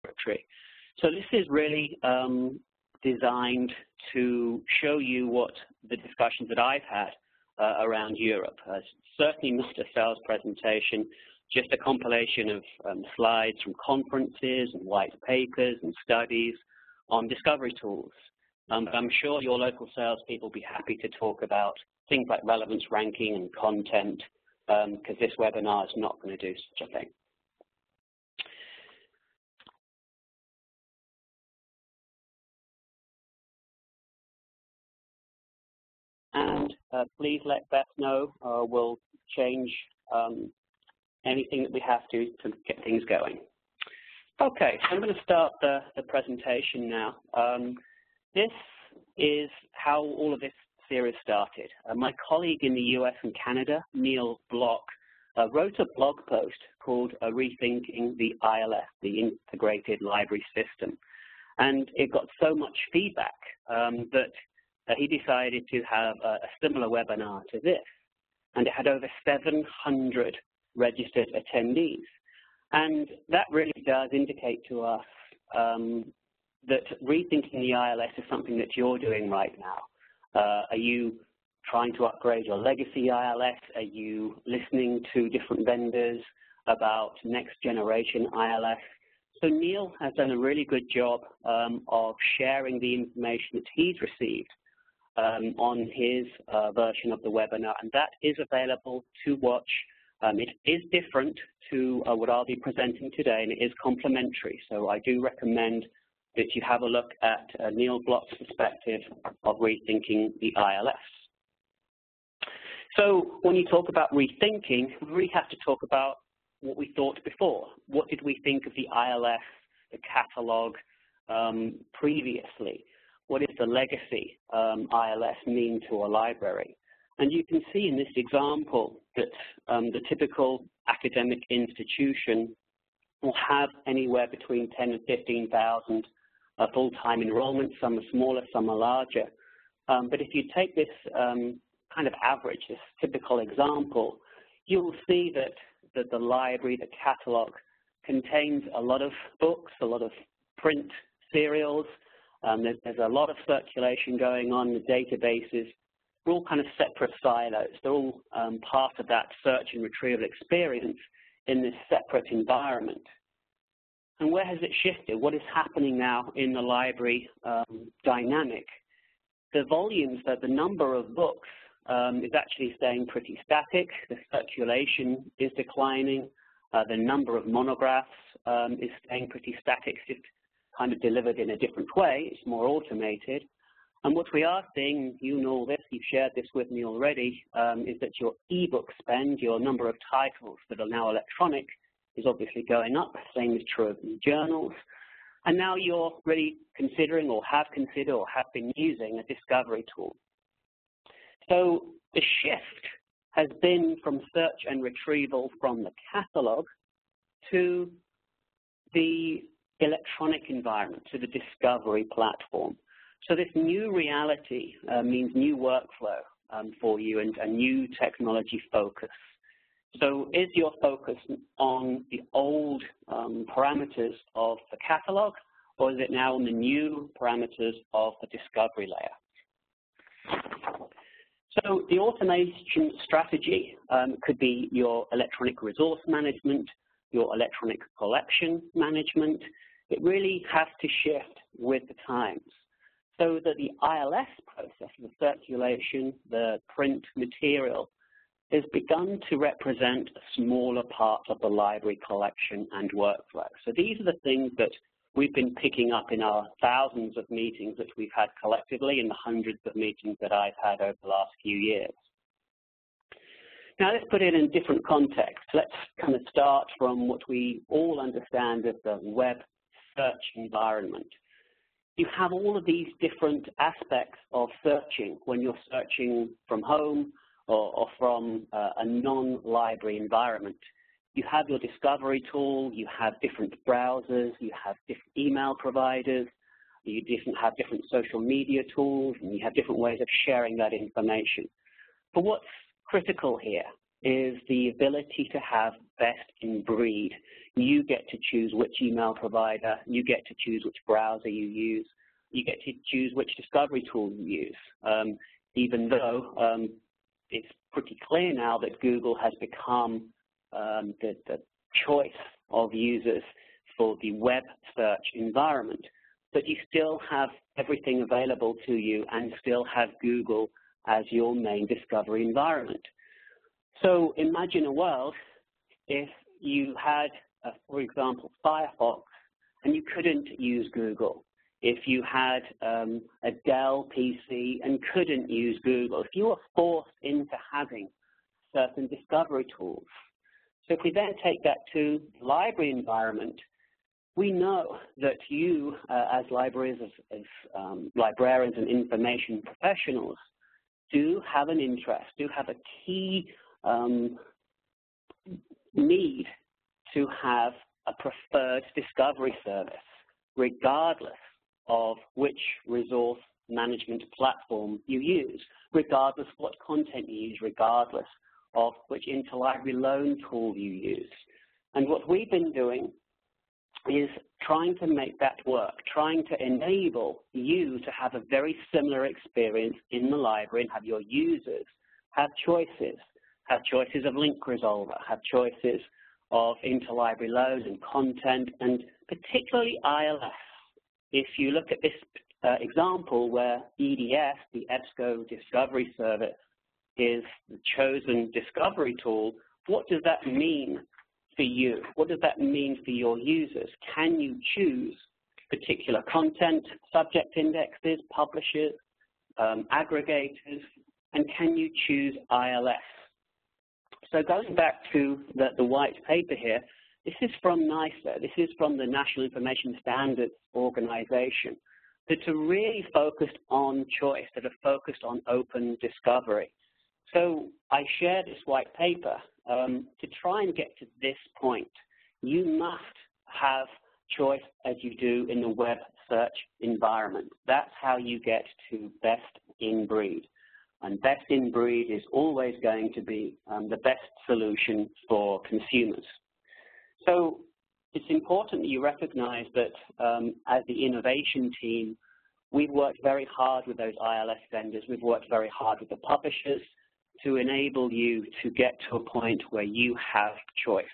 territory. So this is really designed to show you what the discussions that I've had around Europe. Certainly not a sales presentation, just a compilation of slides from conferences and white papers and studies on discovery tools. I'm sure your local salespeople will be happy to talk about things like relevance ranking and content, because this webinar is not going to do such a thing. And please let Beth know. We'll change anything that we have to get things going. Okay, so I'm going to start the presentation now. This is how all of this series started. My colleague in the US and Canada, Neil Block, wrote a blog post called Rethinking the ILF, the Integrated Library System. And it got so much feedback that he decided to have a similar webinar to this. And it had over 700 registered attendees. And that really does indicate to us that rethinking the ILS is something that you're doing right now. Are you trying to upgrade your legacy ILS? Are you listening to different vendors about next generation ILS? So Neil has done a really good job of sharing the information that he's received on his version of the webinar, and that is available to watch. It is different to what I'll be presenting today, and it is complementary. So I do recommend that you have a look at Neil Block's perspective of rethinking the ILS. So when you talk about rethinking, we really have to talk about what we thought before. What did we think of the ILS, the catalog previously? What does the legacy ILS mean to a library? And you can see in this example that the typical academic institution will have anywhere between 10 and 15,000 full-time enrollment. Some are smaller, some are larger. But if you take this kind of average, this typical example, you will see that the library, the catalog, contains a lot of books, a lot of print serials. There's a lot of circulation going on. The databases are all kind of separate silos. They're all part of that search and retrieval experience in this separate environment. And where has it shifted? What is happening now in the library dynamic? The volumes, the number of books is actually staying pretty static. The circulation is declining. The number of monographs is staying pretty static, just kind of delivered in a different way. It's more automated. And what we are seeing, you know this, you've shared this with me already, is that your ebook spend, your number of titles that are now electronic, is obviously going up. The same is true of journals. And now you're really considering or have considered or have been using a discovery tool. So the shift has been from search and retrieval from the catalog to the electronic environment, to the discovery platform. So this new reality means new workflow for you and a new technology focus. So is your focus on the old parameters of the catalog, or is it now on the new parameters of the discovery layer? So the automation strategy could be your electronic resource management, your electronic collection management. It really has to shift with the times, so that the ILS process, the circulation, the print material, has begun to represent a smaller part of the library collection and workflow. So these are the things that we've been picking up in our thousands of meetings that we've had collectively and the hundreds of meetings that I've had over the last few years. Now let's put it in a different context. Let's kind of start from what we all understand as the web search environment. You have all of these different aspects of searching when you're searching from home or from a non-library environment. You have your discovery tool, you have different browsers, you have different email providers, you have different social media tools, and you have different ways of sharing that information. But what's critical here is the ability to have best in breed. You get to choose which email provider, you get to choose which browser you use, you get to choose which discovery tool you use, even though it's pretty clear now that Google has become the choice of users for the web search environment. But you still have everything available to you and still have Google as your main discovery environment. So imagine a world if you had, for example, Firefox and you couldn't use Google. If you had a Dell PC and couldn't use Google. If you were forced into having certain discovery tools. So if we then take that to the library environment, we know that you, as librarians and information professionals, do have an interest, do have a key need to have a preferred discovery service, regardless of which resource management platform you use, regardless of what content you use, regardless of which interlibrary loan tool you use. And what we've been doing is trying to make that work, trying to enable you to have a very similar experience in the library and have your users have choices of link resolver, have choices of interlibrary load and content, and particularly ILS. If you look at this example where EDS, the EBSCO discovery service, is the chosen discovery tool, what does that mean for you? What does that mean for your users? Can you choose particular content, subject indexes, publishers, aggregators, and can you choose ILS? So going back to the white paper here, this is from NISA, this is from the National Information Standards Organization, that are really focused on choice, that are focused on open discovery. So I share this white paper to try and get to this point. You must have choice as you do in the web search environment. That's how you get to best in breed. And best in breed is always going to be the best solution for consumers. So it's important that you recognize that as the innovation team, we've worked very hard with those ILS vendors. We've worked very hard with the publishers to enable you to get to a point where you have choice.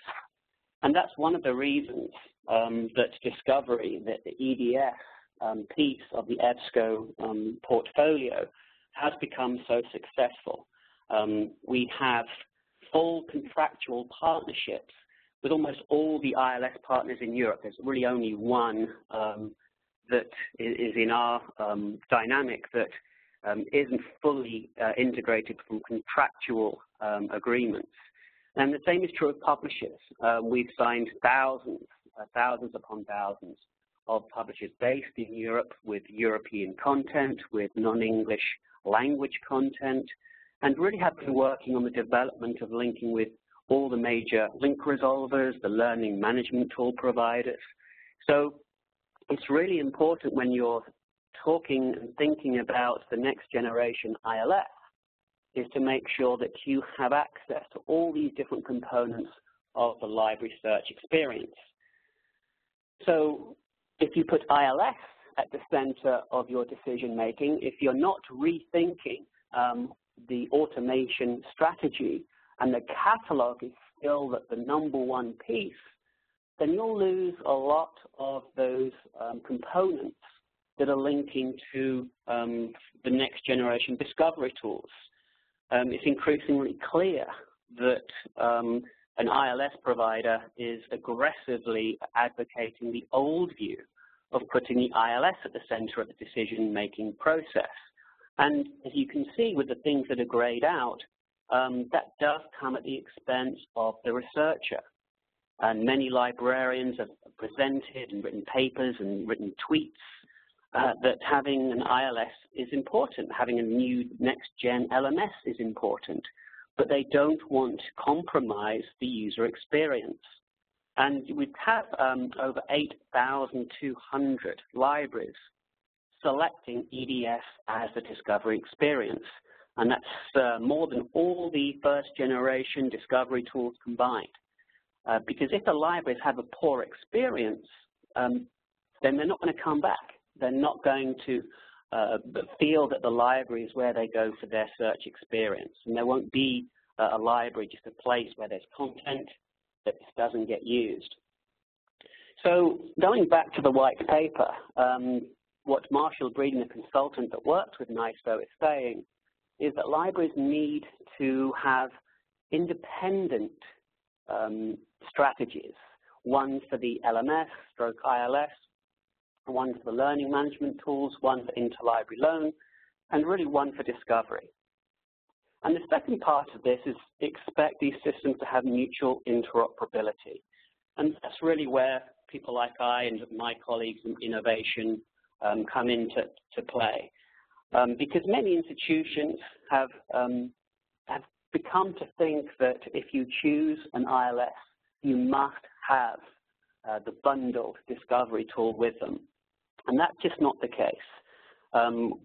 And that's one of the reasons that discovery, that the EDS piece of the EBSCO portfolio has become so successful. We have full contractual partnerships with almost all the ILS partners in Europe. There's really only one that is in our dynamic that isn't fully integrated from contractual agreements. And the same is true of publishers. We've signed thousands upon thousands of publishers based in Europe with European content, with non-English language content, and really have been working on the development of linking with all the major link resolvers, the learning management tool providers. So it's really important when you're talking and thinking about the next generation ILS is to make sure that you have access to all these different components of the library search experience. So if you put ILS at the center of your decision making, if you're not rethinking the automation strategy and the catalog is still the number one piece, then you'll lose a lot of those components that are linking to the next generation discovery tools. It's increasingly clear that an ILS provider is aggressively advocating the old view of putting the ILS at the center of the decision-making process. And as you can see with the things that are grayed out, that does come at the expense of the researcher. And many librarians have presented and written papers and written tweets that having an ILS is important, having a new next-gen LMS is important, but they don't want to compromise the user experience. And we have over 8,200 libraries selecting EDS as the discovery experience. And that's more than all the first-generation discovery tools combined. Because if the libraries have a poor experience, then they're not going to come back. They're not going to feel that the library is where they go for their search experience. And there won't be a library just a place where there's content that just doesn't get used. So going back to the white paper, what Marshall Breeden, the consultant that works with NISO, is saying is that libraries need to have independent strategies, one for the LMS, stroke ILS, one for the learning management tools, one for interlibrary loan, and really one for discovery. And the second part of this is expect these systems to have mutual interoperability. And that's really where people like I and my colleagues in innovation come into play. Because many institutions have become to think that if you choose an ILS, you must have the bundled discovery tool with them. And that's just not the case.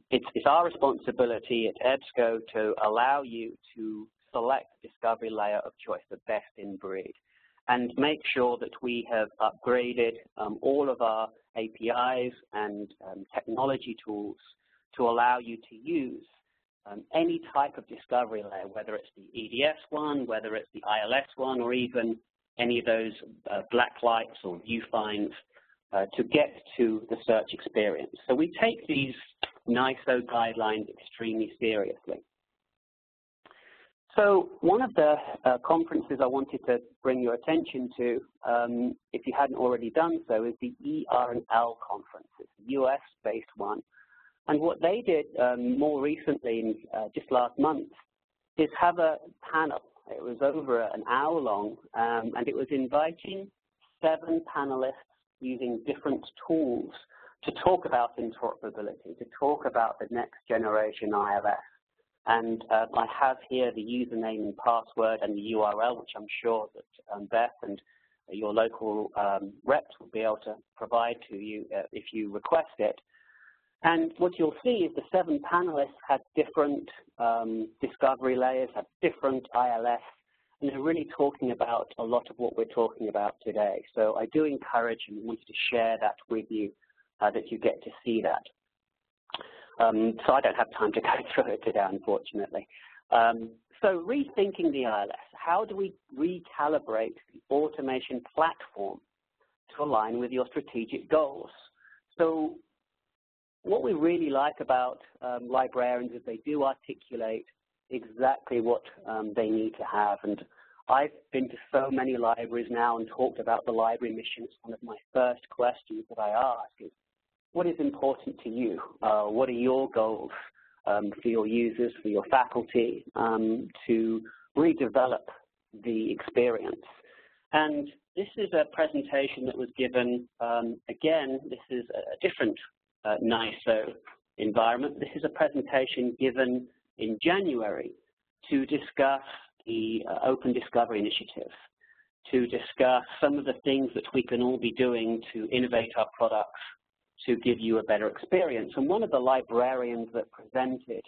It's our responsibility at EBSCO to allow you to select the discovery layer of choice, the best in breed, and make sure that we have upgraded all of our APIs and technology tools to allow you to use any type of discovery layer, whether it's the EDS one, whether it's the ILS one, or even any of those black lights or viewfinds to get to the search experience. So we take these NISO guidelines extremely seriously. So one of the conferences I wanted to bring your attention to, if you hadn't already done so, is the ER&L conference. It's a US-based one. And what they did more recently, just last month, is have a panel. It was over an hour long, and it was inviting 7 panelists using different tools to talk about interoperability, to talk about the next generation ILS. And I have here the username and password and the URL, which I'm sure that Beth and your local reps will be able to provide to you if you request it. And what you'll see is the 7 panelists had different discovery layers, had different ILS, and they're really talking about a lot of what we're talking about today. So I do encourage and wanted to share that with you, that you get to see that. So I don't have time to go through it today, unfortunately. So rethinking the ILS, how do we recalibrate the automation platform to align with your strategic goals? So what we really like about librarians is they do articulate exactly what they need to have. And I've been to so many libraries now and talked about the library mission. It's one of my first questions that I ask is, what is important to you? What are your goals for your users, for your faculty, to redevelop the experience? And this is a presentation that was given, again, this is a different NISO environment. This is a presentation given in January to discuss the Open Discovery Initiative, to discuss some of the things that we can all be doing to innovate our products to give you a better experience. And one of the librarians that presented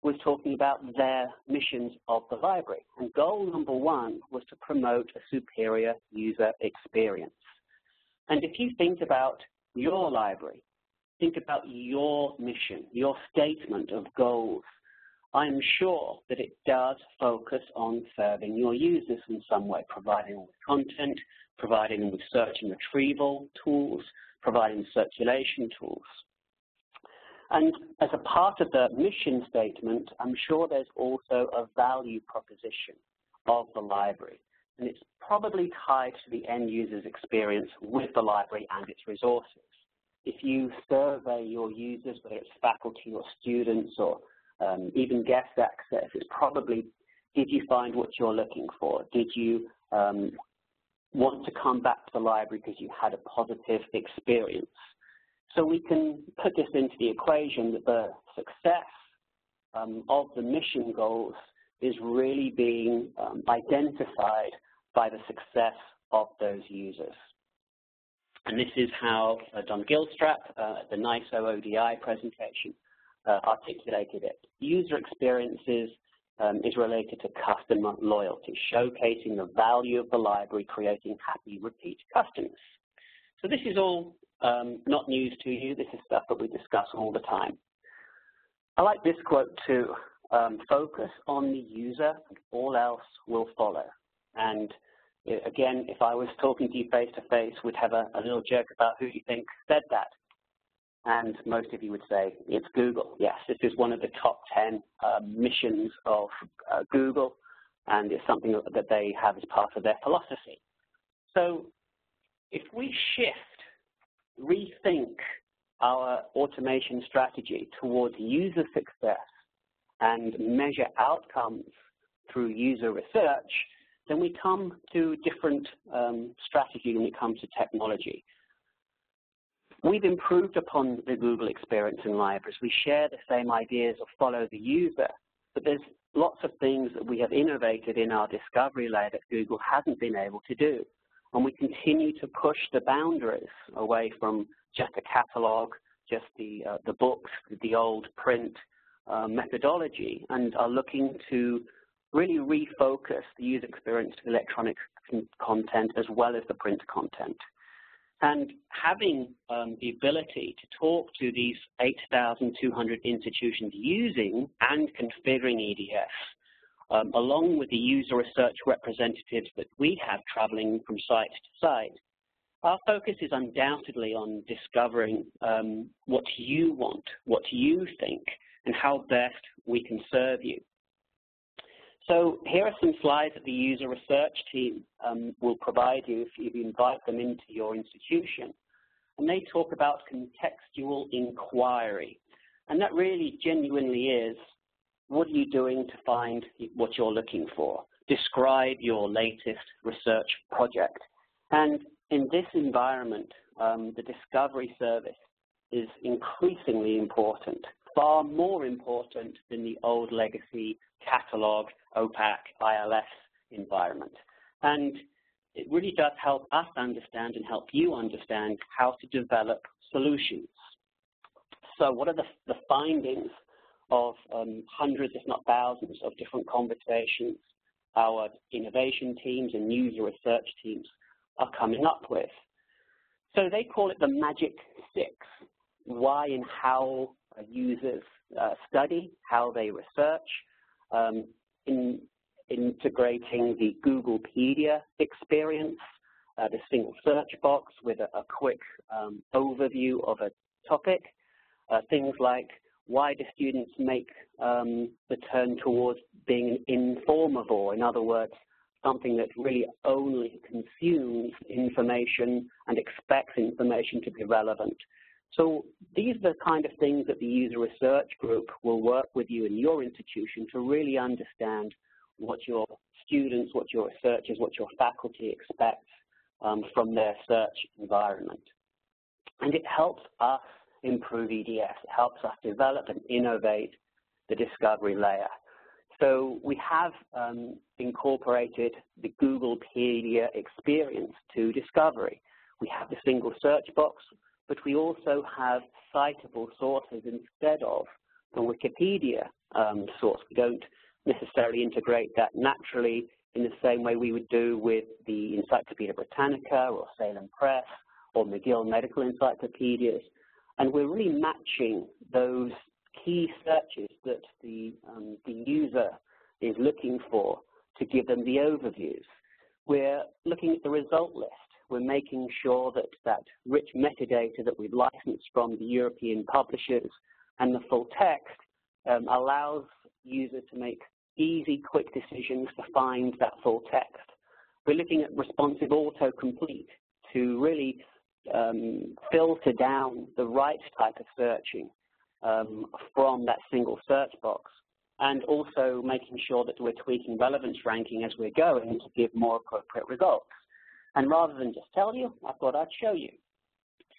was talking about their missions of the library. And goal number 1 was to promote a superior user experience. And if you think about your library, think about your mission, your statement of goals, I'm sure that it does focus on serving your users in some way, providing them with content, providing them with search and retrieval tools, providing circulation tools. And as a part of the mission statement, I'm sure there's also a value proposition of the library. And it's probably tied to the end user's experience with the library and its resources. If you survey your users, whether it's faculty or students or even guest access, it's probably, did you find what you're looking for? Did you want to come back to the library because you had a positive experience? So we can put this into the equation that the success of the mission goals is really being identified by the success of those users. And this is how Don Gilstrap at the NISO ODI presentation articulated it. User experiences is related to customer loyalty, showcasing the value of the library, creating happy repeat customers. So this is all not news to you. This is stuff that we discuss all the time. I like this quote too. Focus on the user and all else will follow. And again, if I was talking to you face to face, we'd have a little joke about who you think said that. And most of you would say it's Google. Yes, this is one of the top 10 missions of Google, and it's something that they have as part of their philosophy. So if we rethink our automation strategy towards user success and measure outcomes through user research, then we come to a different strategy when it comes to technology. We've improved upon the Google experience in libraries. We share the same ideas of follow the user, but there's lots of things that we have innovated in our discovery layer that Google hasn't been able to do. And we continue to push the boundaries away from just a catalog, just the books, the old print methodology, and are looking to really refocus the user experience to electronic content as well as the print content. And having the ability to talk to these 8,200 institutions using and configuring EDS, along with the user research representatives that we have traveling from site to site, our focus is undoubtedly on discovering what you want, what you think, and how best we can serve you. So here are some slides that the user research team will provide you if you invite them into your institution. And they talk about contextual inquiry. And that really genuinely is, what are you doing to find what you're looking for? Describe your latest research project. And in this environment, the discovery service is increasingly important, far more important than the old legacy Catalogue, OPAC, ILS environment. And it really does help us understand and help you understand how to develop solutions. So what are the findings of hundreds, if not thousands, of different conversations our innovation teams and user research teams are coming up with? So they call it the Magic 6, why and how users study, how they research, in integrating the Googlepedia experience, the single search box with a quick overview of a topic, things like why do students make the turn towards being an informable, in other words, something that really only consumes information and expects information to be relevant. So these are the kind of things that the user research group will work with you in your institution to really understand what your students, what your researchers, what your faculty expects from their search environment. And it helps us improve EDS. It helps us develop and innovate the discovery layer. So we have incorporated the Googlepedia experience to discovery. We have the single search box, but we also have citable sources instead of the Wikipedia source. We don't necessarily integrate that naturally in the same way we would do with the Encyclopedia Britannica or Salem Press or McGill Medical Encyclopedias. And we're really matching those key searches that the user is looking for to give them the overviews. We're looking at the result list. We're making sure that that rich metadata that we've licensed from the European publishers and the full text allows users to make easy, quick decisions to find that full text. We're looking at responsive auto-complete to really filter down the right type of searching from that single search box, and also making sure that we're tweaking relevance ranking as we're going to give more appropriate results. And rather than just tell you, I thought I'd show you.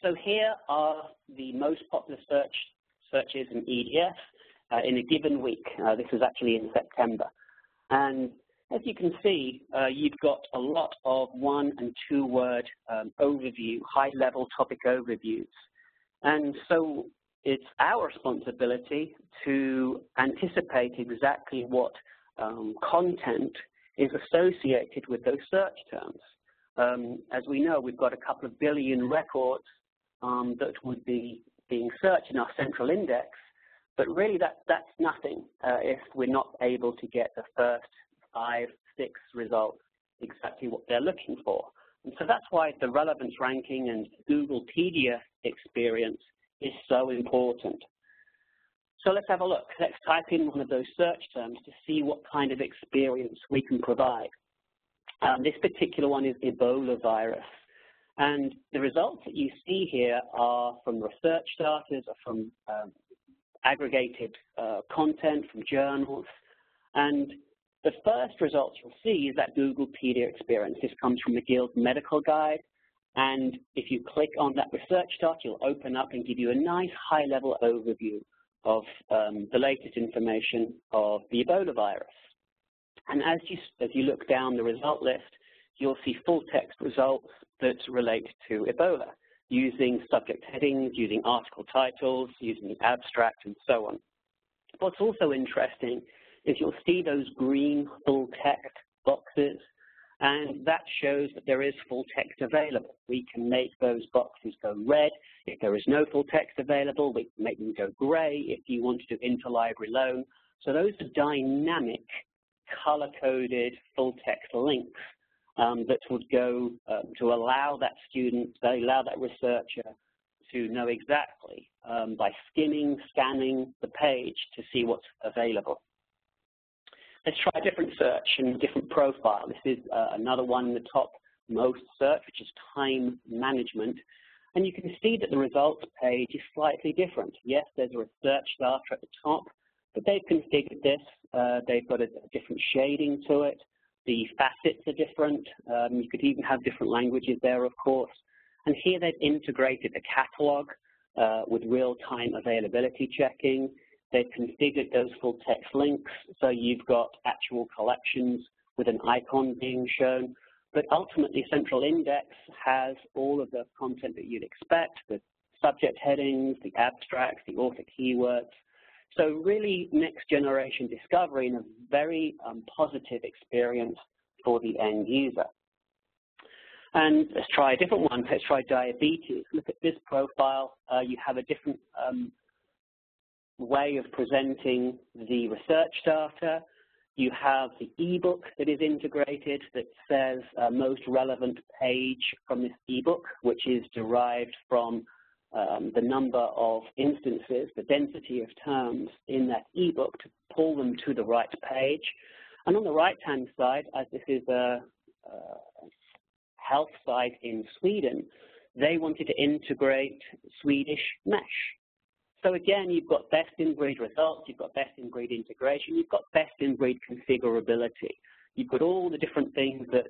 So here are the most popular searches in EDS in a given week. This is actually in September. And as you can see, you've got a lot of 1- and 2-word overview, high-level topic overviews. And so it's our responsibility to anticipate exactly what content is associated with those search terms. As we know, we've got a couple of billion records that would be being searched in our central index, but really that's nothing if we're not able to get the first 5, 6 results exactly what they're looking for. And so that's why the relevance ranking and Googlepedia experience is so important. So let's have a look. Let's type in one of those search terms to see what kind of experience we can provide. This particular one is Ebola virus. And the results that you see here are from research starters, or from aggregated content from journals. And the first results you'll see is that Googlepedia experience. This comes from the Guild Medical Guide. And if you click on that research start, you'll open up and give you a nice high-level overview of the latest information of the Ebola virus. And as you look down the result list, you'll see full-text results that relate to Ebola, using subject headings, using article titles, using the abstract, and so on. What's also interesting is you'll see those green full-text boxes, and that shows that there is full text available. We can make those boxes go red if there is no full text available. We can make them go gray if you want to do interlibrary loan. So those are dynamic, color-coded full text links that would go to allow that student, allow that researcher to know exactly by skimming, scanning the page to see what's available. Let's try a different search and a different profile. This is another one in the top most search, which is time management. And you can see that the results page is slightly different. Yes, there's a research starter at the top, but they've configured this. They've got a different shading to it. The facets are different. You could even have different languages there, of course. And here they've integrated the catalog with real-time availability checking. They've configured those full text links, so you've got actual collections with an icon being shown. But ultimately, Central Index has all of the content that you'd expect, the subject headings, the abstracts, the author keywords. So really, next generation discovery and a very positive experience for the end user. And let's try a different one. Let's try diabetes. Look at this profile. You have a different way of presenting the research data. You have the ebook that is integrated that says most relevant page from this ebook, which is derived from the number of instances, the density of terms in that ebook to pull them to the right page. And on the right-hand side, as this is a health site in Sweden, they wanted to integrate Swedish mesh. So again, you've got best-in-breed results, you've got best-in-breed integration, you've got best-in-breed configurability. You've got all the different things that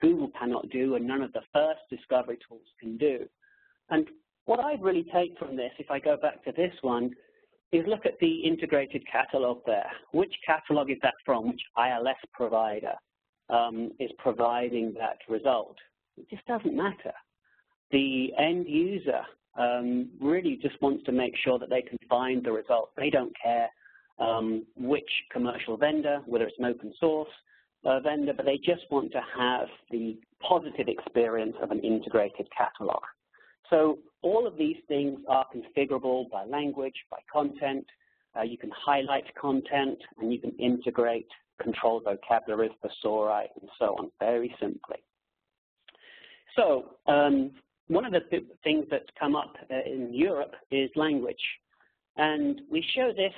Google cannot do and none of the first discovery tools can do. And what I'd really take from this, if I go back to this one, is look at the integrated catalog there. Which catalog is that from? Which ILS provider is providing that result? It just doesn't matter. The end user really just wants to make sure that they can find the result. They don't care which commercial vendor, whether it's an open source vendor, but they just want to have the positive experience of an integrated catalog. So all of these things are configurable by language, by content. You can highlight content, and you can integrate controlled vocabulary, thesauri, and so on, very simply. So one of the things that's come up in Europe is language. And we show this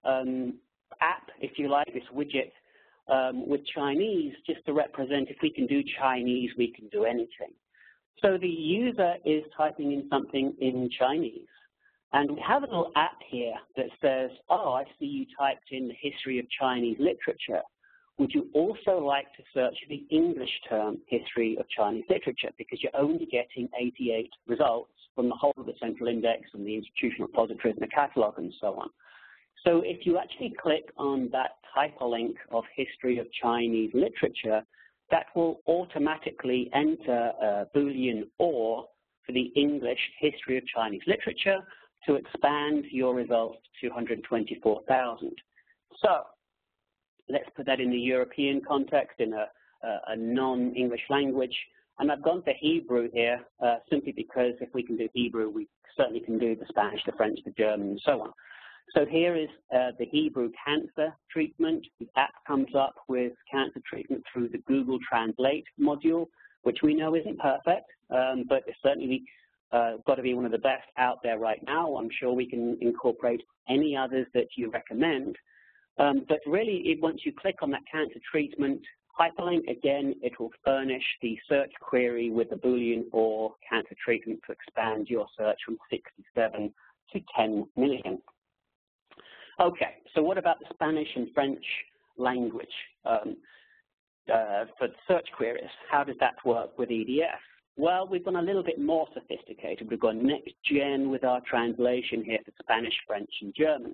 app, if you like, this widget with Chinese, just to represent if we can do Chinese, we can do anything. So the user is typing in something in Chinese. And we have a little app here that says, oh, I see you typed in the history of Chinese literature. Would you also like to search the English term history of Chinese literature? Because you're only getting 88 results from the whole of the central index and the institutional repositories and the catalog and so on. So if you actually click on that hyperlink of history of Chinese literature, that will automatically enter a Boolean OR for the English history of Chinese literature, to expand your results to 224,000. So let's put that in the European context, in a non-English language. And I've gone for Hebrew here simply because if we can do Hebrew, we certainly can do the Spanish, the French, the German, and so on. So here is the Hebrew cancer treatment. The app comes up with cancer treatment through the Google Translate module, which we know isn't perfect, but it's certainly got to be one of the best out there right now. I'm sure we can incorporate any others that you recommend. But really, once you click on that cancer treatment hyperlink, again, it will furnish the search query with the Boolean or cancer treatment to expand your search from 67 to 10 million. Okay, so what about the Spanish and French language for search queries? How does that work with EDS? Well, we've gone a little bit more sophisticated. We've gone next gen with our translation here for Spanish, French, and German.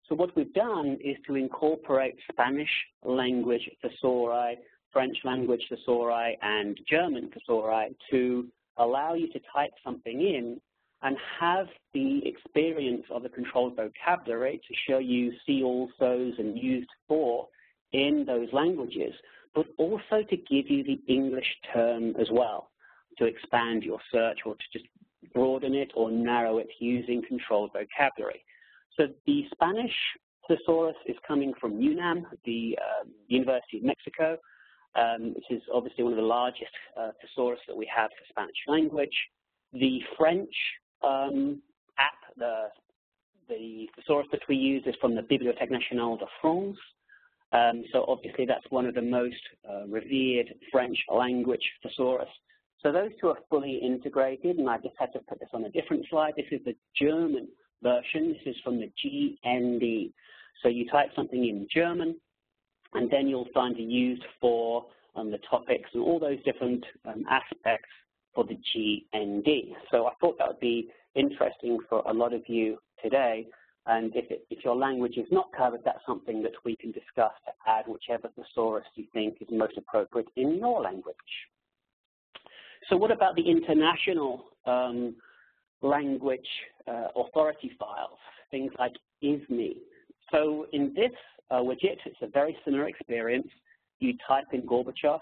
So what we've done is to incorporate Spanish language thesauri, French language thesauri, and German thesauri to allow you to type something in and have the experience of the controlled vocabulary to show you see alsos and used for in those languages, but also to give you the English term as well, to expand your search or to just broaden it or narrow it using controlled vocabulary. So the Spanish thesaurus is coming from UNAM, the University of Mexico, which is obviously one of the largest thesaurus that we have for Spanish language. The French app, the thesaurus that we use is from the Bibliothèque Nationale de France. So obviously that's one of the most revered French language thesaurus. So those two are fully integrated, and I just had to put this on a different slide. This is the German version. This is from the GND. So you type something in German, and then you'll find the used for the topics and all those different aspects for the GND. So I thought that would be interesting for a lot of you today. And if your language is not covered, that's something that we can discuss to add whichever thesaurus you think is most appropriate in your language. So what about the international language authority files, things like ISNI? So in this widget, it's a very similar experience. You type in Gorbachev,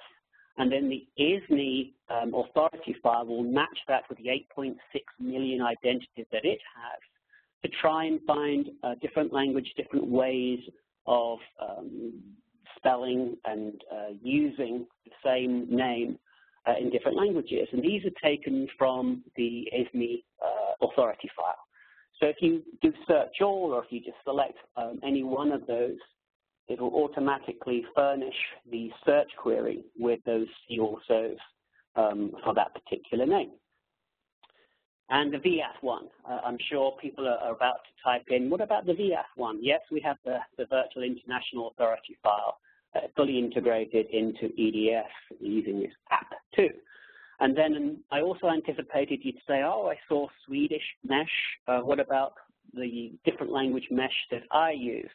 and then the ISNI authority file will match that with the 8.6 million identities that it has to try and find different language, different ways of spelling and using the same name in different languages. And these are taken from the ISNI authority file. So if you do search all, or if you just select any one of those, it will automatically furnish the search query with those see alsos for that particular name. And the VIAF one, I'm sure people are about to type in, what about the VIAF one? Yes, we have the Virtual International Authority file fully integrated into EDS using this app too. And then I also anticipated you'd say, oh, I saw Swedish mesh. What about the different language mesh that I use?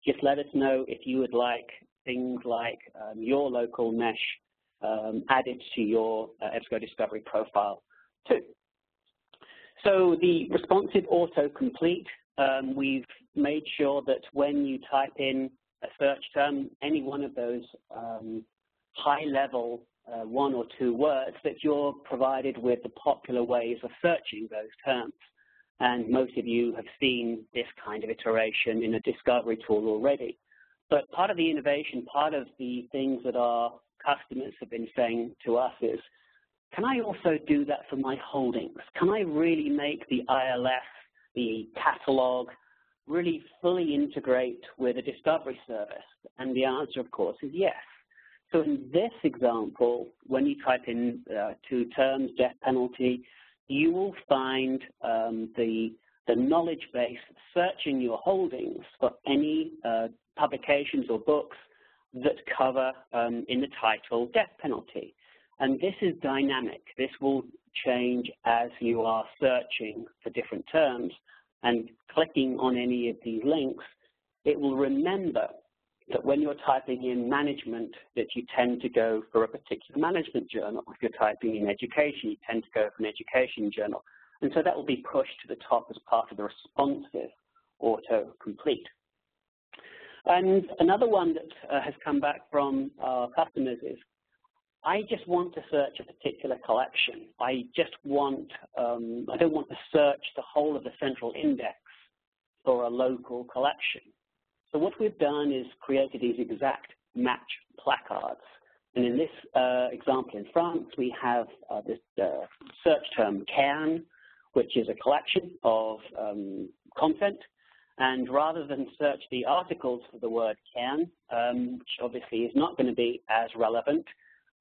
Just let us know if you would like things like your local mesh added to your EBSCO Discovery profile too. So the responsive autocomplete, we've made sure that when you type in a search term, any one of those high-level 1 or 2 words, that you're provided with the popular ways of searching those terms. And most of you have seen this kind of iteration in a discovery tool already. But part of the innovation, part of the things that our customers have been saying to us is, can I also do that for my holdings? Can I really make the ILF, the Catalogue, really fully integrate with a discovery service? And the answer, of course, is yes. So in this example, when you type in 2 terms, death penalty, you will find the knowledge base searching your holdings for any publications or books that cover in the title death penalty. And this is dynamic. This will change as you are searching for different terms and clicking on any of these links. It will remember that when you're typing in management, that you tend to go for a particular management journal. If you're typing in education, you tend to go for an education journal. And so that will be pushed to the top as part of the responsive auto-complete. And another one that has come back from our customers is, I just want to search a particular collection. I don't want to search the whole of the central index for a local collection. So what we've done is created these exact match placards. And in this example in France, we have this search term CAN, which is a collection of content. And rather than search the articles for the word CAN, which obviously is not going to be as relevant,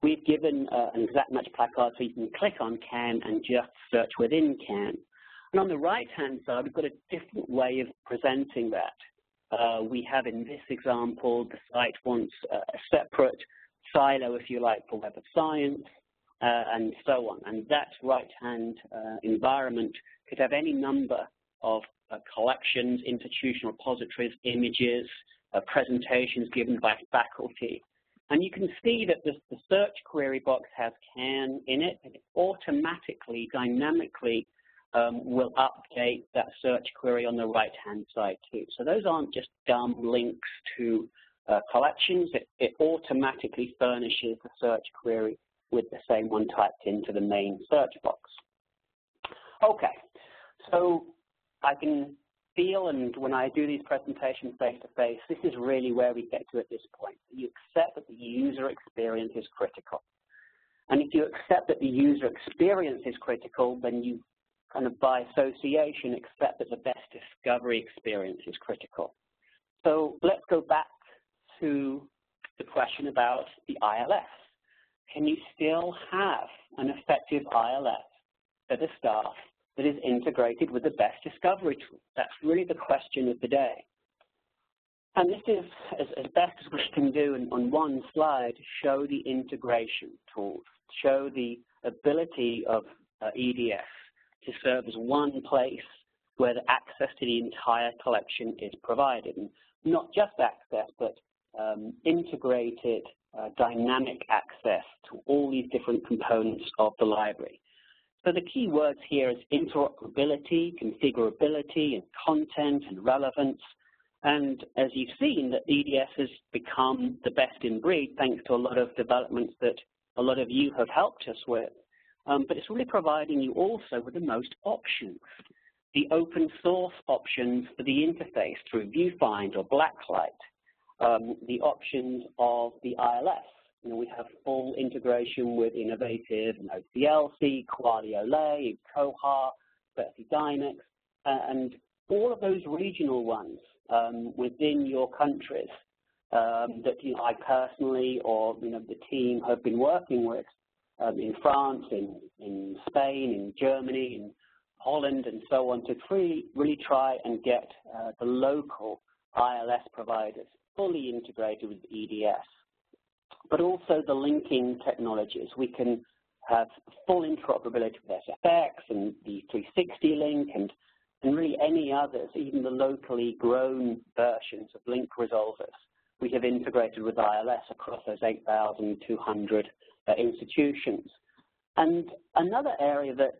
we've given an exact match placard so you can click on CAN and just search within CAN. And on the right-hand side, we've got a different way of presenting that. We have in this example, the site wants a separate silo, if you like, for Web of Science, and so on. And that right-hand environment could have any number of collections, institutional repositories, images, presentations given by faculty. And you can see that the search query box has CAN in it, and it automatically, dynamically will update that search query on the right-hand side too. So those aren't just dumb links to collections. It automatically furnishes the search query with the same one typed into the main search box. Okay, so I can feel, and when I do these presentations face-to-face, this is really where we get to at this point. You accept that the user experience is critical. And if you accept that the user experience is critical, then you kind of by association accept that the best discovery experience is critical. So let's go back to the question about the ILS. Can you still have an effective ILS for the staff that is integrated with the best discovery tool? That's really the question of the day. And this is, as best as we can do on one slide, show the integration tools, show the ability of EDS to serve as one place where the access to the entire collection is provided. And not just access, but integrated dynamic access to all these different components of the library. So the key words here is interoperability, configurability, and content and relevance. And as you've seen, that EDS has become the best in breed thanks to a lot of developments that a lot of you have helped us with. But it's really providing you also with the most options. The open source options for the interface through Viewfind or Blacklight. The options of the ILS. You know, we have full integration with Innovative and OCLC, Qualio-Lay, Koha, Berkeley Dynex, and all of those regional ones within your countries that I personally or the team have been working with in France, in Spain, in Germany, in Holland, and so on, to really try and get the local ILS providers fully integrated with EDS. But also the linking technologies. We can have full interoperability with SFX and the 360 link and really any others, even the locally grown versions of link resolvers we have integrated with ILS across those 8,200 institutions. And another area that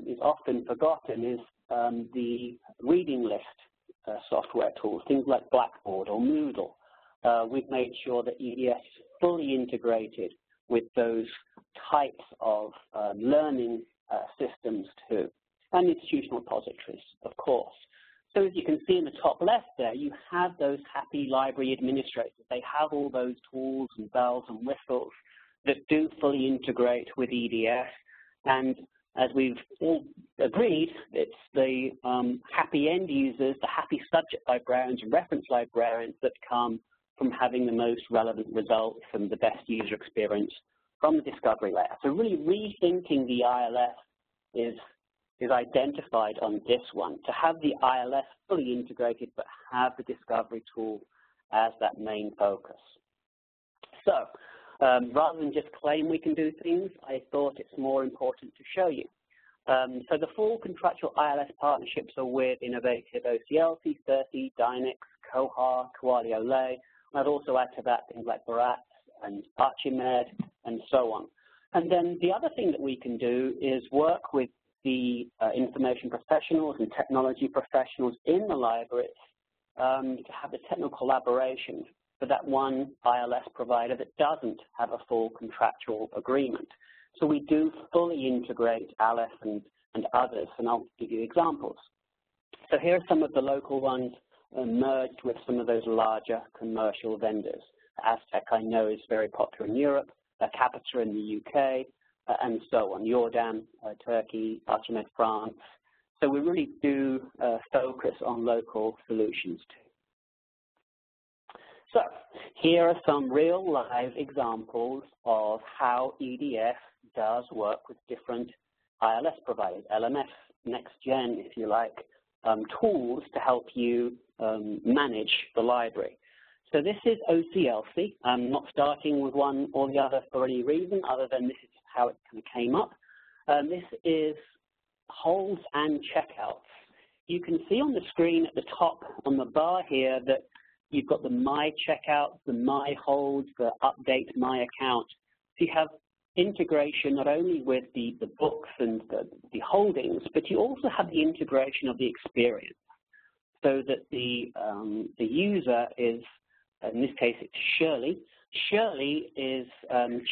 is often forgotten is the reading list software tools, things like Blackboard or Moodle. We've made sure that EDS is fully integrated with those types of learning systems too, and institutional repositories, of course. So as you can see in the top left there, you have those happy library administrators. They have all those tools and bells and whistles that do fully integrate with EDS. And as we've all agreed, it's the happy end users, the happy subject librarians and reference librarians that come from having the most relevant results and the best user experience from the discovery layer. So really rethinking the ILS is identified on this one, to have the ILS fully integrated but have the discovery tool as that main focus. So rather than just claim we can do things, I thought it's more important to show you. So the full contractual ILS partnerships are with Innovative OCLC, 30, Dynex, Koha, Qualio-Lay. I'd also add to that things like Barat and Archimed and so on. And then the other thing that we can do is work with the information professionals and technology professionals in the libraries to have the technical collaboration for that one ILS provider that doesn't have a full contractual agreement. So we do fully integrate Aleph and others, and I'll give you examples. So here are some of the local ones merged with some of those larger commercial vendors. Aztec, I know, is very popular in Europe, Capita in the UK, and so on, Jordan, Turkey, Artemis, France. So we really do focus on local solutions too. So here are some real live examples of how EDS does work with different ILS providers, LMS, next gen, if you like, tools to help you manage the library. So this is OCLC. I'm not starting with one or the other for any reason other than this is how it kind of came up. This is holds and checkouts. You can see on the screen at the top on the bar here that you've got the My Checkouts, the My Holds, the Update My Account. So you have integration not only with the books and the holdings, but you also have the integration of the experience so that the user is, in this case it's Shirley. Shirley is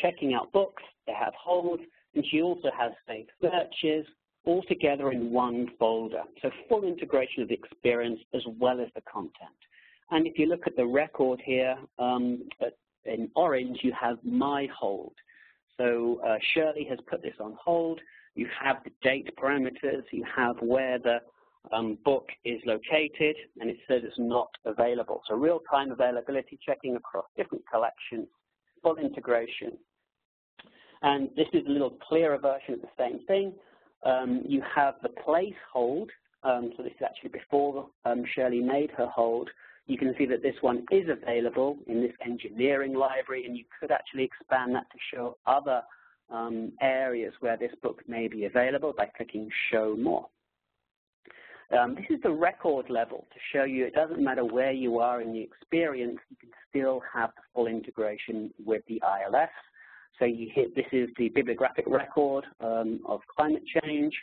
checking out books, they have holds, and she also has saved searches all together in one folder. So full integration of the experience as well as the content. And if you look at the record here, in orange you have My Hold. So Shirley has put this on hold. You have the date parameters, you have where the book is located, and it says it's not available. So real-time availability checking across different collections, full integration. And this is a little clearer version of the same thing. You have the place hold, so this is actually before Shirley made her hold. You can see that this one is available in this engineering library, and you could actually expand that to show other areas where this book may be available by clicking Show More. This is the record level to show you it doesn't matter where you are in the experience, you can still have the full integration with the ILS. So you hit, this is the bibliographic record of climate change,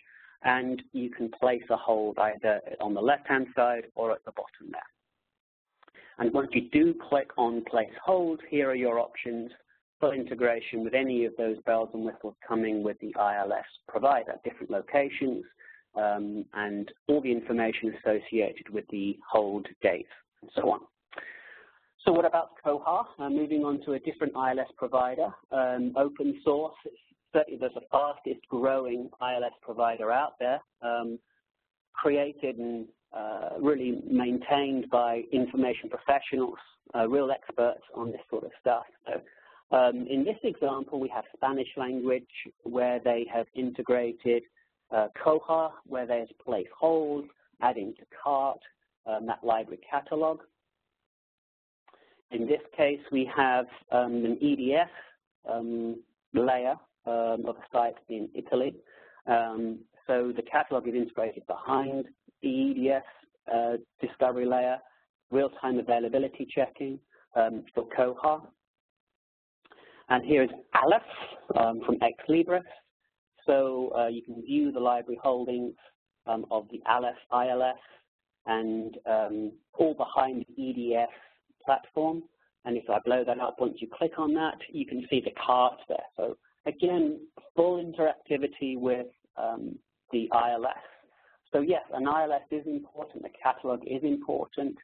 and you can place a hold either on the left-hand side or at the bottom there. And once you do click on Place Hold, here are your options for integration with any of those bells and whistles coming with the ILS provider, different locations, and all the information associated with the hold date, and so on. So what about Koha? Moving on to a different ILS provider, open source. Certainly there's the fastest growing ILS provider out there, created and really maintained by information professionals, real experts on this sort of stuff. So in this example, we have Spanish language where they have integrated Koha, where there's place hold, adding to cart, that library catalog. In this case, we have an EDS layer of a site in Italy. So the catalog is integrated behind the EDS discovery layer, real-time availability checking for Koha. And here's Aleph from Ex Libris. So you can view the library holdings of the Aleph ILS and all behind the EDS platform. And if I blow that up, once you click on that, you can see the cart there. So again, full interactivity with the ILS. So yes, an ILS is important, the catalog is important,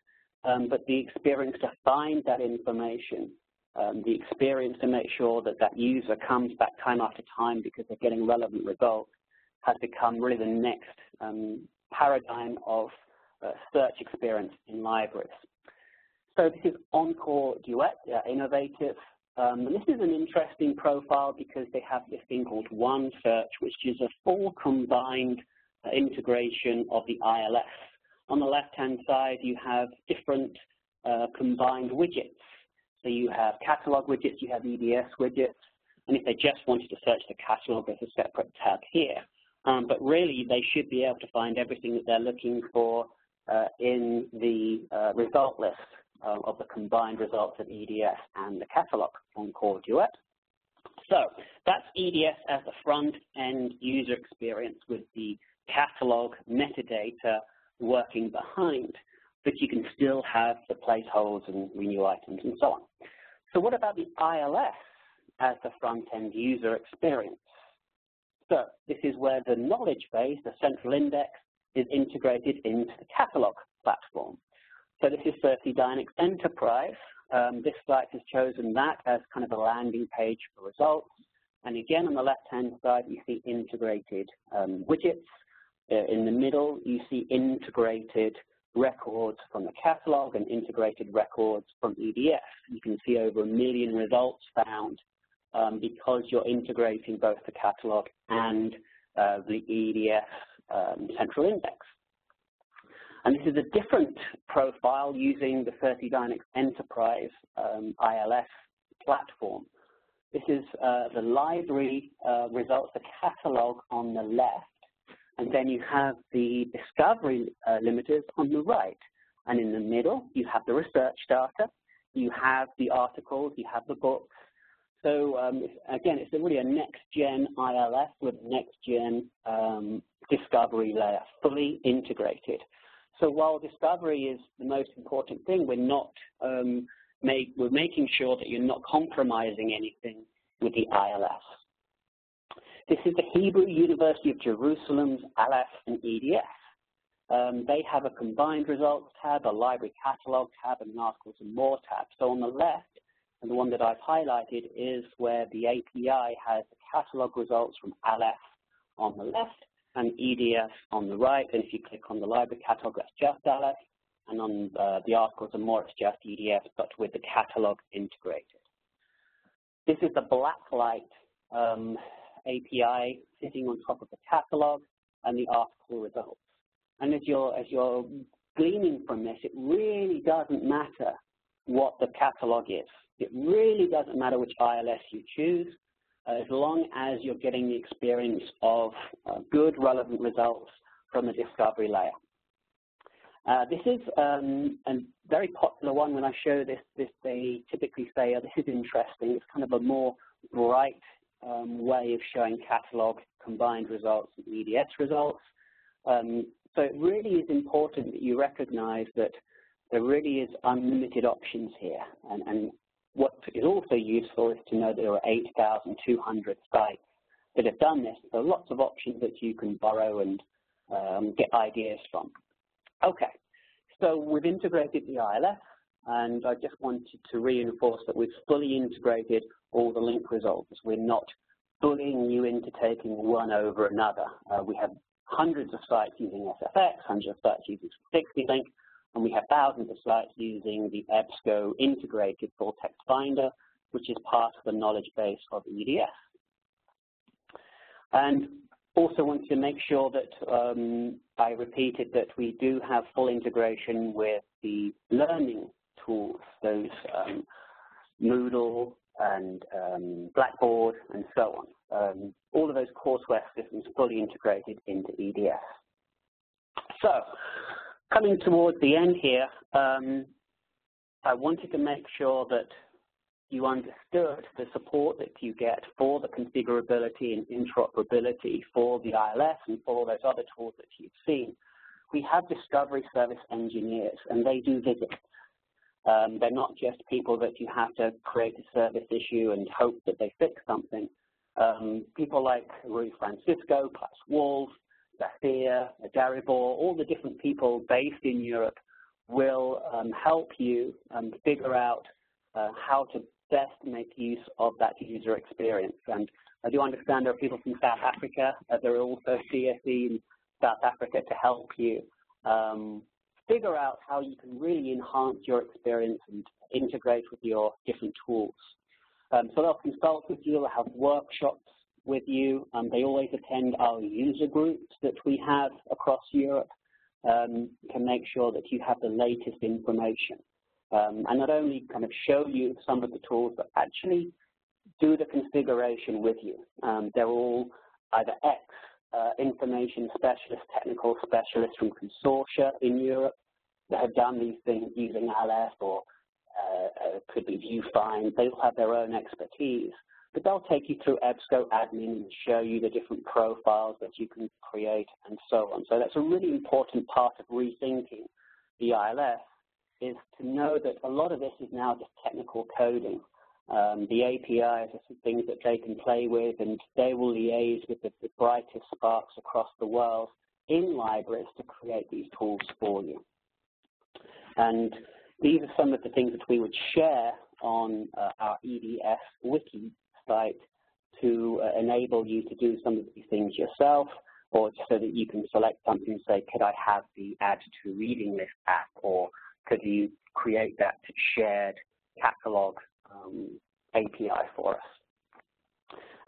but the experience to find that information, the experience to make sure that that user comes back time after time because they're getting relevant results has become really the next paradigm of search experience in libraries. So this is Encore Duet, innovative. And this is an interesting profile because they have this thing called OneSearch, which is a full combined integration of the ILS. On the left-hand side, you have different combined widgets. So you have catalog widgets, you have EDS widgets, and if they just wanted to search the catalog, there's a separate tab here. But really, they should be able to find everything that they're looking for in the result list of the combined results of EDS and the catalog on Core Duet. So that's EDS as the front-end user experience with the catalog metadata working behind, but you can still have the placeholders and renew items and so on. So what about the ILS as the front-end user experience? So this is where the knowledge base, the central index, is integrated into the catalog platform. So this is 30 Dynex Enterprise. This site has chosen that as kind of a landing page for results. And again, on the left-hand side, you see integrated widgets. In the middle, you see integrated records from the catalog and integrated records from EDS. You can see over 1 million results found because you're integrating both the catalog and the EDS central index. And this is a different profile using the 30 Dynex Enterprise ILS platform. This is the library results, the catalog on the left, and then you have the discovery limiters on the right. And in the middle, you have the research data, you have the articles, you have the books. So again, it's really a next-gen ILS with next-gen discovery layer, fully integrated. So while discovery is the most important thing, we're not we're making sure that you're not compromising anything with the ILS. This is the Hebrew University of Jerusalem's Aleph and EDS. They have a combined results tab, a library catalog tab, and an articles and more tab. So on the left, and the one that I've highlighted is where the API has the catalog results from Aleph on the left and EDS on the right. And if you click on the library catalog, that's just Aleph. And on the articles and more, it's just EDS, but with the catalog integrated. This is the Blacklight API sitting on top of the catalog and the article results. And as you're gleaning from this, it really doesn't matter what the catalog is. It really doesn't matter which ILS you choose, as long as you're getting the experience of good, relevant results from the discovery layer. This is a very popular one. When I show this they typically say, oh, this is interesting. It's kind of a more bright way of showing catalog combined results and EDS results. So it really is important that you recognize that there really is unlimited options here. And what is also useful is to know there are 8,200 sites that have done this. There are lots of options that you can borrow and get ideas from. Okay, so we've integrated the ILF, and I just wanted to reinforce that we've fully integrated all the link results. We're not bullying you into taking one over another. We have hundreds of sites using SFX, hundreds of sites using 60-link, and we have thousands of sites using the EBSCO integrated full text finder, which is part of the knowledge base of EDS. And also want to make sure that I repeated that we do have full integration with the learning tools, those Moodle and Blackboard and so on. All of those courseware systems fully integrated into EDS. So, coming towards the end here, I wanted to make sure that you understood the support that you get for the configurability and interoperability for the ILS and for those other tools that you've seen. We have discovery service engineers, and they do visits. They're not just people that you have to create a service issue and hope that they fix something. People like Rui Francisco, Klaus Wolf, Zafir, Daribor, all the different people based in Europe will help you figure out how to best make use of that user experience. And I do understand there are people from South Africa. There are also CSE in South Africa to help you figure out how you can really enhance your experience and integrate with your different tools. So they'll consult with you, they'll have workshops with you. They always attend our user groups that we have across Europe to make sure that you have the latest information. And not only kind of show you some of the tools, but actually do the configuration with you. They're all either information specialists, technical specialists from consortia in Europe that have done these things using Aleph or could be ViewFind. They all have their own expertise. but they'll take you through EBSCO admin and show you the different profiles that you can create and so on. So that's a really important part of rethinking the ILS, is to know that a lot of this is now just technical coding. The APIs are some things that they can play with, and they will liaise with the brightest sparks across the world in libraries to create these tools for you. And these are some of the things that we would share on our EDS wiki site to enable you to do some of these things yourself, or so that you can select something and say, could I have the Add to Reading List app, or could you create that shared Catalogue API for us.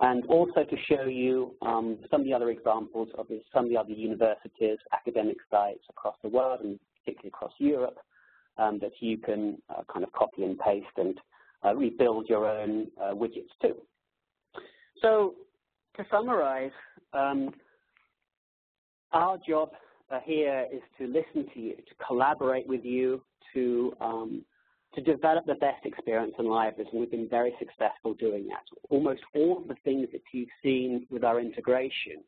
And also to show you some of the other examples of some of the other universities, academic sites across the world, and particularly across Europe, that you can kind of copy and paste and rebuild your own widgets too. So to summarize, our job here is to listen to you, to collaborate with you, to develop the best experience in libraries, and we've been very successful doing that. Almost all of the things that you've seen with our integration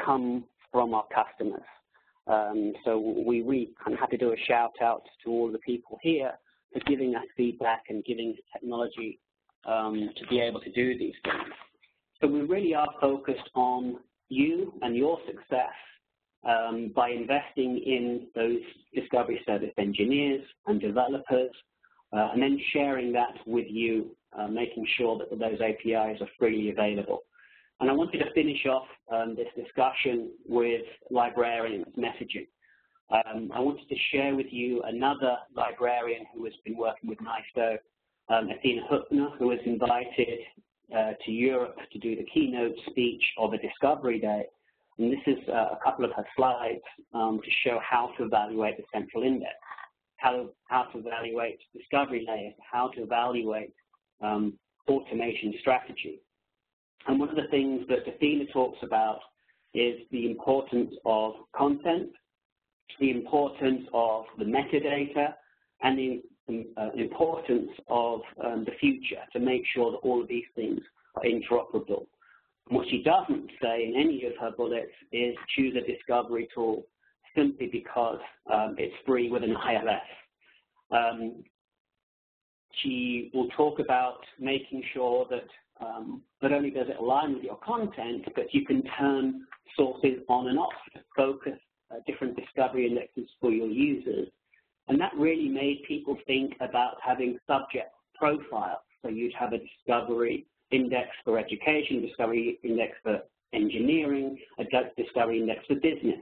come from our customers. So we really kind of have to do a shout out to all the people here for giving us feedback and giving us technology to be able to do these things. So we really are focused on you and your success by investing in those discovery service engineers and developers, and then sharing that with you, making sure that those APIs are freely available. And I wanted to finish off this discussion with librarians messaging. I wanted to share with you another librarian who has been working with NISO, Athena Huppner, who was invited to Europe to do the keynote speech of a Discovery Day. And this is a couple of her slides to show how to evaluate the central index, how to evaluate discovery layers, how to evaluate automation strategy. And one of the things that Athena talks about is the importance of content, the importance of the metadata, and the importance of the future to make sure that all of these things are interoperable. And what she doesn't say in any of her bullets is choose a discovery tool simply because it's free with an ILS. She will talk about making sure that not only does it align with your content, but you can turn sources on and off to focus different discovery indexes for your users. And that really made people think about having subject profiles. So you'd have a discovery index for education, discovery index for engineering, a discovery index for business,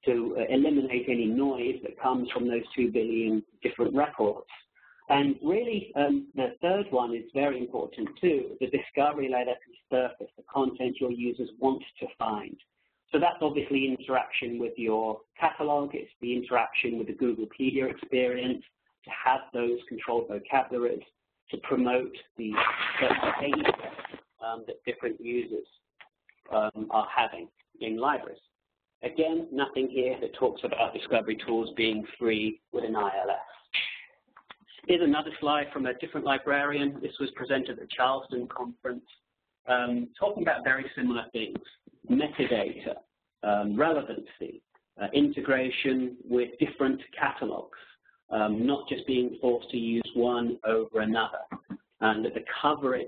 to eliminate any noise that comes from those 2 billion different records. And really, the third one is very important too, the discovery layer that can surface the content your users want to find. So that's obviously interaction with your catalog, it's the interaction with the Googlepedia experience, to have those controlled vocabularies, to promote the behavior that different users are having in libraries. Again, nothing here that talks about discovery tools being free with an ILS. Here's another slide from a different librarian. This was presented at the Charleston conference, talking about very similar things: metadata, relevancy, integration with different catalogs, not just being forced to use one over another, and that the coverage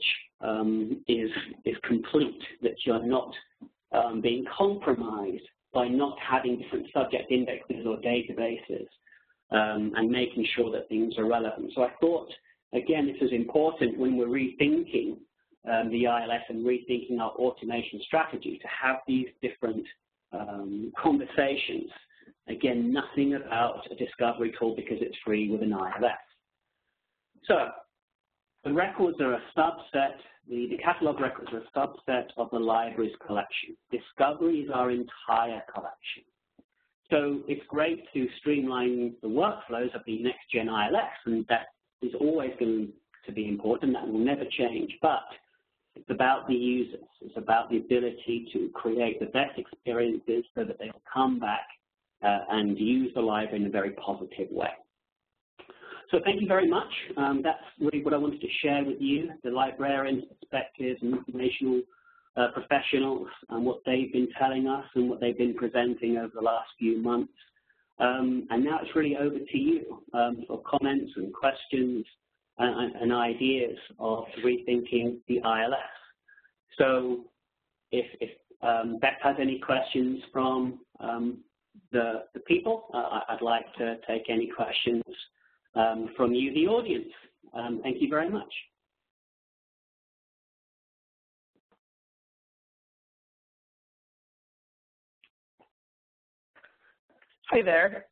is complete, that you're not being compromised by not having different subject indexes or databases, and making sure that things are relevant. So I thought, again, this is important when we're rethinking the ILS and rethinking our automation strategy, to have these different conversations. Again, nothing about a discovery tool because it's free with an ILS. So the records are a subset, the catalog records are a subset of the library's collection. Discovery is our entire collection. So it's great to streamline the workflows of the next-gen ILS, and that is always going to be important. That will never change. But it's about the users. It's about the ability to create the best experiences so that they'll come back and use the library in a very positive way. So thank you very much. That's really what I wanted to share with you, the librarians' perspectives and informational professionals and what they've been telling us and what they've been presenting over the last few months. And now it's really over to you for comments and questions and ideas of rethinking the ILS. So if Beth has any questions from the people, I'd like to take any questions from you, the audience. Thank you very much. Hi there.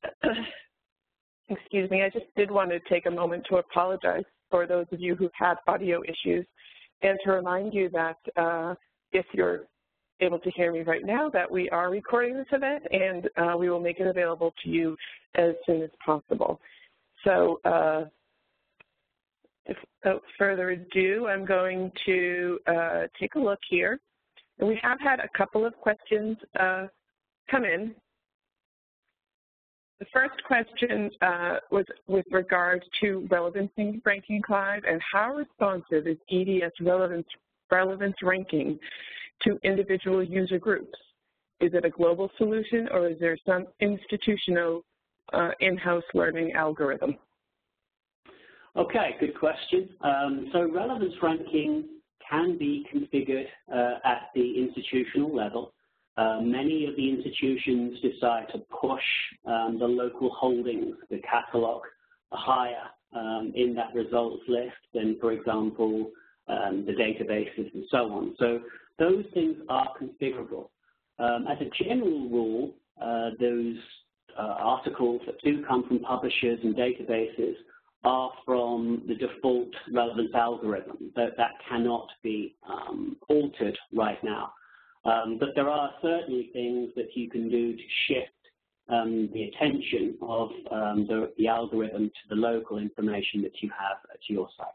Excuse me, I just did want to take a moment to apologize for those of you who've had audio issues and to remind you that if you're able to hear me right now, that we are recording this event and we will make it available to you as soon as possible. So without further ado, I'm going to take a look here. And we have had a couple of questions come in. The first question was with regard to relevancy ranking, Clive, and how responsive is EDS relevance ranking to individual user groups? Is it a global solution, or is there some institutional in-house learning algorithm? Okay, good question. So relevance ranking can be configured at the institutional level. Many of the institutions decide to push the local holdings, the catalog, higher in that results list than, for example, the databases and so on. So those things are configurable. As a general rule, those articles that do come from publishers and databases are from the default relevance algorithm. That cannot be altered right now. But there are certainly things that you can do to shift the attention of the algorithm to the local information that you have at your site.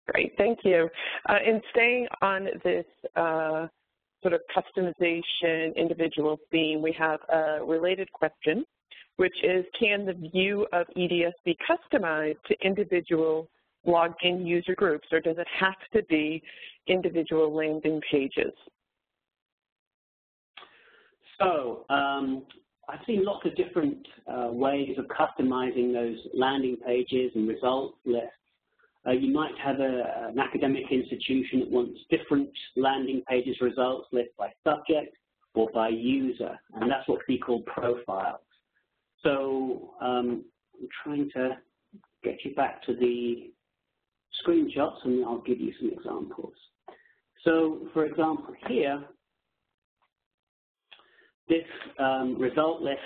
Great, thank you. In staying on this sort of customization individual theme, we have a related question, which is, can the view of EDS be customized to individual logged-in user groups, or does it have to be individual landing pages? So I've seen lots of different ways of customizing those landing pages and results lists. You might have an academic institution that wants different landing pages, results lists by subject or by user, and that's what we call profiles. So I'm trying to get you back to the screenshots, and I'll give you some examples. So, for example, here, this result list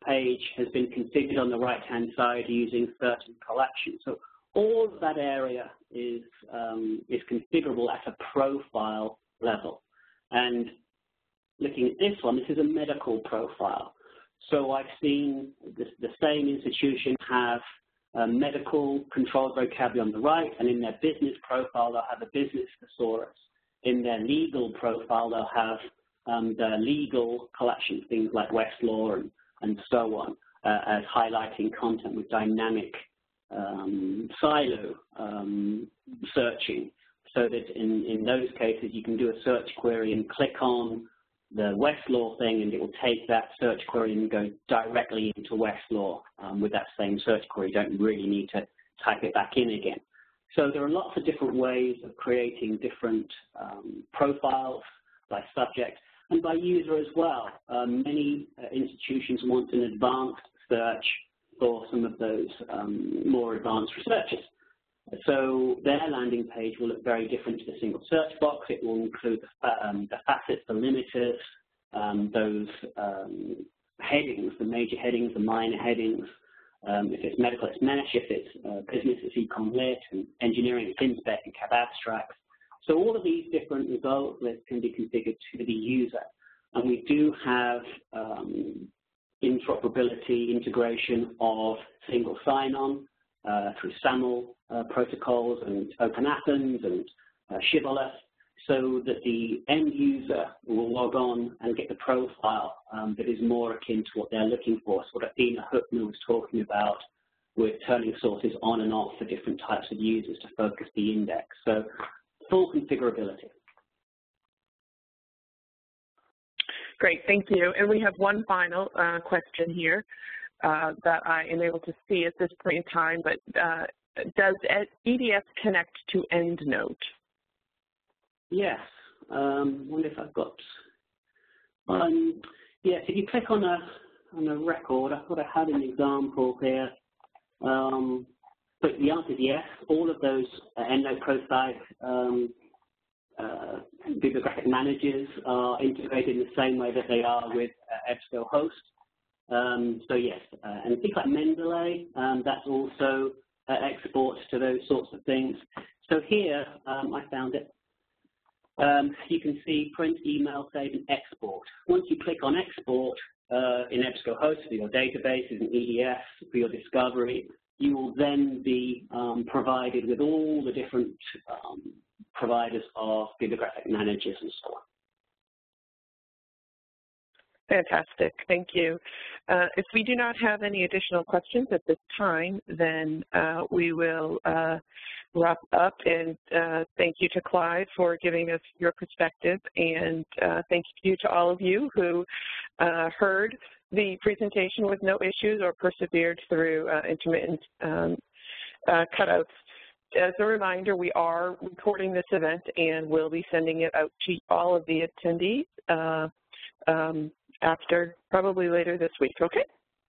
page has been configured on the right-hand side using certain collections. So all of that area is configurable at a profile level. And looking at this one, this is a medical profile. So I've seen the same institution have medical controlled vocabulary on the right, and in their business profile, they'll have a business thesaurus. In their legal profile, they'll have the legal collections, things like Westlaw and so on, as highlighting content with dynamic silo searching, so that in those cases, you can do a search query and click on the Westlaw thing, and it will take that search query and go directly into Westlaw with that same search query. You don't really need to type it back in again. So there are lots of different ways of creating different profiles by subject and by user as well. Many institutions want an advanced search for some of those more advanced researchers. So their landing page will look very different to the single search box. It will include the facets, the limiters, those headings, the major headings, the minor headings. If it's medical, it's MENASH. If it's business, it's Econ Lit, and engineering, it's InSpec and CAB Abstracts. So all of these different results lists can be configured to the user. And we do have interoperability, integration of single sign-on through SAML protocols and Open Athens and Shibboleth. so that the end user will log on and get the profile that is more akin to what they're looking for. So what Athena Huttner was talking about with turning sources on and off for different types of users to focus the index. So full configurability. Great, thank you. And we have one final question here that I am able to see at this point in time, but does EDS connect to EndNote? Yes. Wonder if I've got. Yes, if you click on a record, I thought I had an example here. But the answer is yes. All of those EndNote ProSite bibliographic managers are integrated in the same way that they are with EBSCO host. So yes, and things like Mendeley, that's also export to those sorts of things. So here, I found it. You can see print, email, save, and export. Once you click on export in EBSCO host for your databases and EDS for your discovery, you will then be provided with all the different providers of bibliographic managers and so on. Fantastic, thank you. If we do not have any additional questions at this time, then we will wrap up, and thank you to Clyde for giving us your perspective, and thank you to all of you who heard the presentation with no issues or persevered through intermittent cutouts. As a reminder, we are recording this event and we'll be sending it out to all of the attendees after probably later this week, okay?